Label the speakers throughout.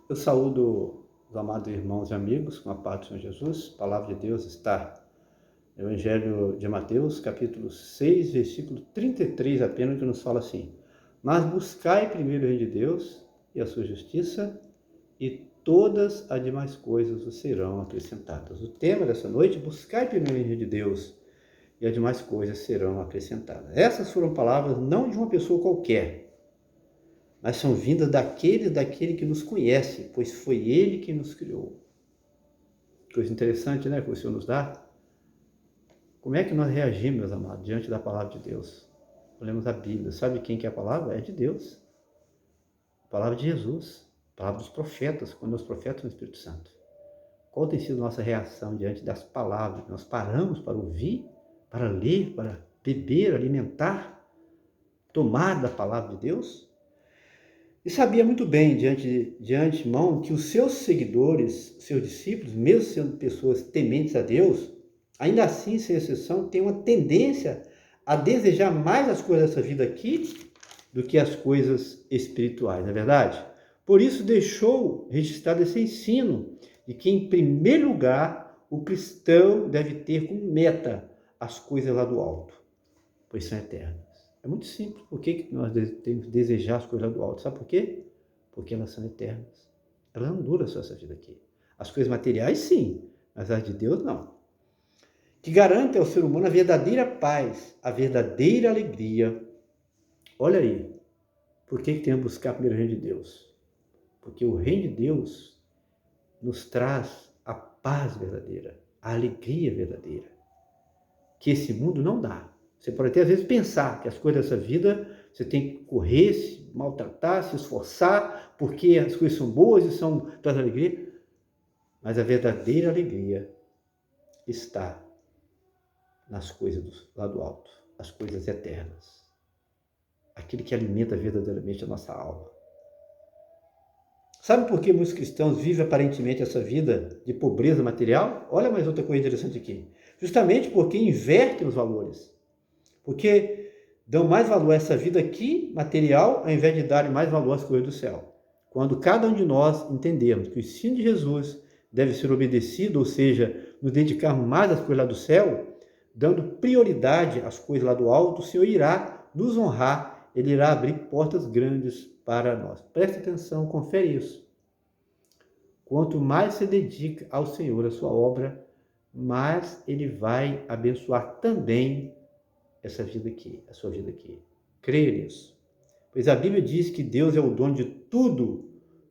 Speaker 1: Eu saúdo os amados irmãos e amigos com a paz do Senhor Jesus. A palavra de Deus está no Evangelho de Mateus, capítulo 6, versículo 33 apenas, que nos fala assim: mas buscai primeiro o reino de Deus e a sua justiça, e todas as demais coisas vos serão acrescentadas. O tema dessa noite: buscai primeiro o reino de Deus e as demais coisas serão acrescentadas. Essas foram palavras não de uma pessoa qualquer, mas são vindas daquele que nos conhece, pois foi Ele que nos criou. Coisa interessante, né, que o Senhor nos dá. Como é que nós reagimos, meus amados, diante da palavra de Deus? Olhamos a Bíblia. Sabe quem que é a palavra? É de Deus. A palavra de Jesus. A palavra dos profetas, quando os profetas são o Espírito Santo. Qual tem sido a nossa reação diante das palavras? Nós paramos para ouvir, para ler, para beber, alimentar, tomar da palavra de Deus? E sabia muito bem, de antemão, que os seus seguidores, seus discípulos, mesmo sendo pessoas tementes a Deus, ainda assim, sem exceção, têm uma tendência a desejar mais as coisas dessa vida aqui do que as coisas espirituais, não é verdade? Por isso deixou registrado esse ensino de que, em primeiro lugar, o cristão deve ter como meta as coisas lá do alto, pois são eternas. É muito simples. Por que nós temos que desejar as coisas lá do alto? Sabe por quê? Porque elas são eternas. Elas não duram só essa vida aqui. As coisas materiais, sim, mas as de Deus, não. Que garante ao ser humano a verdadeira paz, a verdadeira alegria. Olha aí, por que temos que buscar primeiro o reino de Deus? Porque o reino de Deus nos traz a paz verdadeira, a alegria verdadeira, que esse mundo não dá. Você pode até às vezes pensar que as coisas dessa vida você tem que correr, se maltratar, se esforçar, porque as coisas são boas e traz alegria. Mas a verdadeira alegria está nas coisas lá do alto, as coisas eternas. Aquilo que alimenta verdadeiramente a nossa alma. Sabe por que muitos cristãos vivem aparentemente essa vida de pobreza material? Olha mais outra coisa interessante aqui. Justamente porque invertem os valores. Porque dão mais valor a essa vida aqui, material, ao invés de darem mais valor às coisas do céu. Quando cada um de nós entendermos que o ensino de Jesus deve ser obedecido, ou seja, nos dedicarmos mais às coisas lá do céu, dando prioridade às coisas lá do alto, o Senhor irá nos honrar, Ele irá abrir portas grandes para nós. Preste atenção, confere isso. Quanto mais você dedica ao Senhor a sua obra, mais Ele vai abençoar também essa vida aqui, a sua vida aqui. Creia nisso. Pois a Bíblia diz que Deus é o dono de tudo,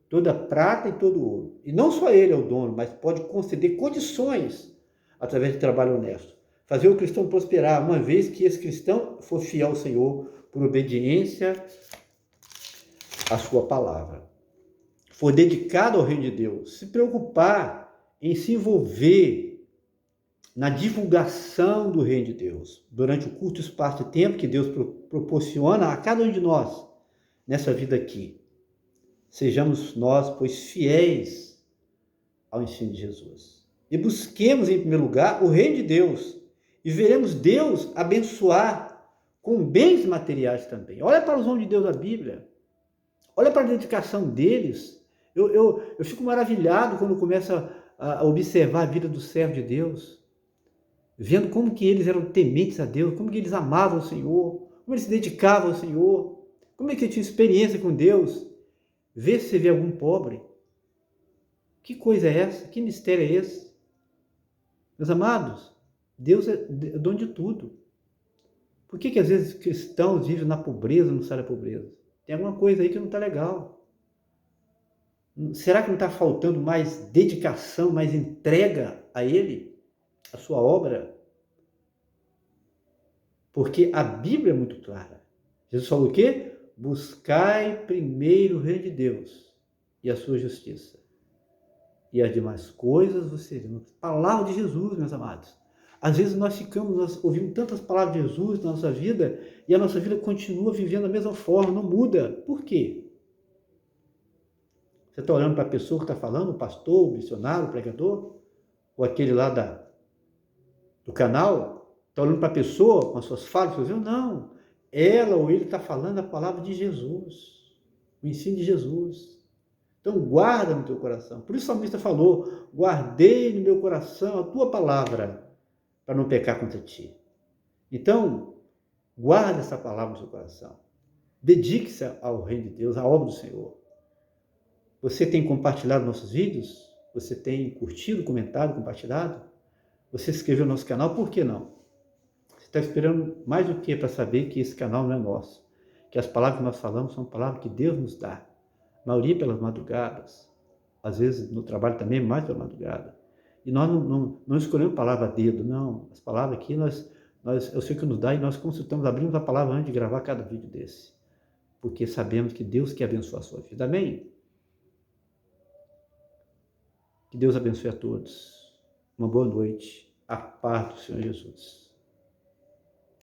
Speaker 1: toda prata e todo ouro. E não só Ele é o dono, mas pode conceder condições através de trabalho honesto. Fazer o cristão prosperar, uma vez que esse cristão for fiel ao Senhor por obediência à sua palavra. For dedicado ao reino de Deus, se preocupar em se envolver na divulgação do reino de Deus, durante o curto espaço de tempo que Deus proporciona a cada um de nós nessa vida aqui. Sejamos nós, pois, fiéis ao ensino de Jesus. E busquemos, em primeiro lugar, o reino de Deus. E veremos Deus abençoar com bens materiais também. Olha para os homens de Deus da Bíblia. Olha para a dedicação deles. Eu fico maravilhado quando começo a observar a vida do servo de Deus, vendo como que eles eram tementes a Deus, como que eles amavam o Senhor, como eles se dedicavam ao Senhor, como é que eles tinham experiência com Deus. Vê se você vê algum pobre. Que coisa é essa? Que mistério é esse? Meus amados, Deus é dono de tudo. Por que às vezes cristãos vivem na pobreza, não saem da pobreza? Tem alguma coisa aí que não está legal. Será que não está faltando mais dedicação, mais entrega a Ele? A sua obra? Porque a Bíblia é muito clara. Jesus falou o quê? Buscai primeiro o reino de Deus e a sua justiça, e as demais coisas vos serão. Palavra de Jesus, meus amados. Às vezes nós ouvimos tantas palavras de Jesus na nossa vida, e a nossa vida continua vivendo da mesma forma, não muda. Por quê? Você está olhando para a pessoa que está falando, o pastor, o missionário, o pregador, ou aquele lá do canal? Está olhando para a pessoa com as suas falas, dizendo, não, ela ou ele está falando a palavra de Jesus, o ensino de Jesus. Então guarda no teu coração. Por isso o salmista falou, guardei no meu coração a tua palavra, para não pecar contra ti. Então, guarda essa palavra no seu coração. Dedique-se ao reino de Deus, à obra do Senhor. Você tem compartilhado nossos vídeos? Você tem curtido, comentado, compartilhado? Você se inscreveu no nosso canal? Por que não? Você está esperando mais do que para saber que esse canal não é nosso? Que as palavras que nós falamos são palavras que Deus nos dá. A maioria pelas madrugadas. Às vezes no trabalho também, mais pela madrugada. E nós não escolhemos palavra a dedo, não. As palavras aqui, eu sei que nos dá e nós consultamos, abrimos a palavra antes de gravar cada vídeo desse. Porque sabemos que Deus quer abençoar a sua vida. Amém? Que Deus abençoe a todos. Uma boa noite. A paz do Senhor Jesus.